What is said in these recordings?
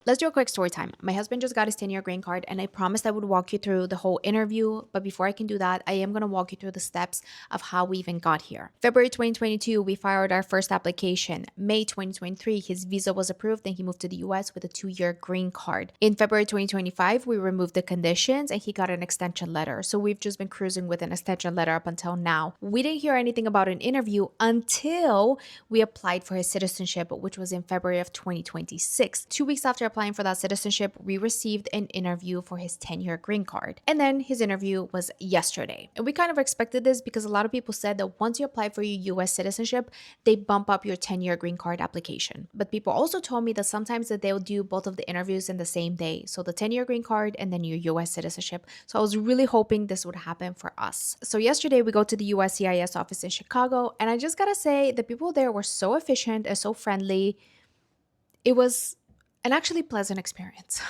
Let's do a quick story time. My husband just got his 10-year green card, and I promised I would walk you through the whole interview. But before I can do that, I am going to walk you through the steps of how we even got here. February 2022, we filed our first application. May 2023, his visa was approved and he moved to the US with a 2-year green card. In February 2025, we removed the conditions and he got an extension letter. So we've just been cruising with an extension letter up until now. We didn't hear anything about an interview until we applied for his citizenship, which was in February of 2026. 2 weeks after applying for that citizenship, we received an interview for his 10-year green card. And then his interview was yesterday. And we kind of expected this because a lot of people said that once you apply for your US citizenship, they bump up your 10-year green card application. But people also told me that sometimes that they'll do both of the interviews in the same day. So the 10-year green card and then your US citizenship. So I was really hoping this would happen for us. So yesterday we go to the USCIS office in Chicago, and I just gotta say the people there were so efficient and so friendly. It was an actually pleasant experience.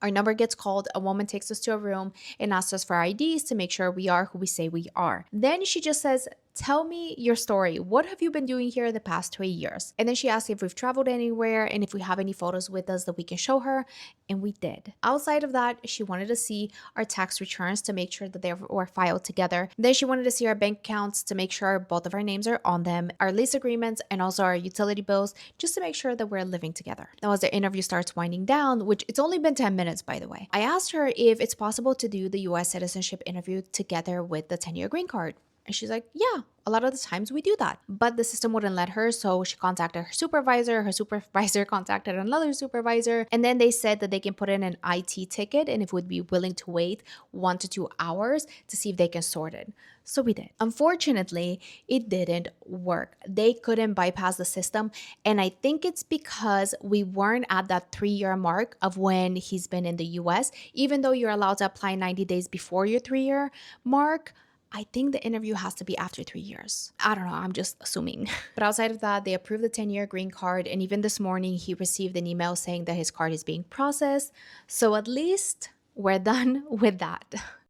Our number gets called, a woman takes us to a room and asks us for IDs to make sure we are who we say we are. Then she just says, "Tell me your story. What have you been doing here the past 3 years?" And then she asks if we've traveled anywhere and if we have any photos with us that we can show her. And we did. Outside of that, she wanted to see our tax returns to make sure that they were filed together. Then she wanted to see our bank accounts to make sure both of our names are on them, our lease agreements, and also our utility bills, just to make sure that we're living together. Now, as the interview starts winding down, which it's only been 10 minutes, by the way, I asked her if it's possible to do the US citizenship interview together with the 10-year green card. And she's like, "Yeah, a lot of the times we do that." But the system wouldn't let her, so she contacted her supervisor. Her supervisor contacted another supervisor. And then they said that they can put in an IT ticket and if would be willing to wait 1 to 2 hours to see if they can sort it. So we did. Unfortunately, it didn't work. They couldn't bypass the system. And I think it's because we weren't at that 3-year mark of when he's been in the US. Even though you're allowed to apply 90 days before your 3-year mark, I think the interview has to be after 3 years. I don't know, I'm just assuming. But outside of that, they approved the 10-year green card. And even this morning, he received an email saying that his card is being processed. So at least we're done with that.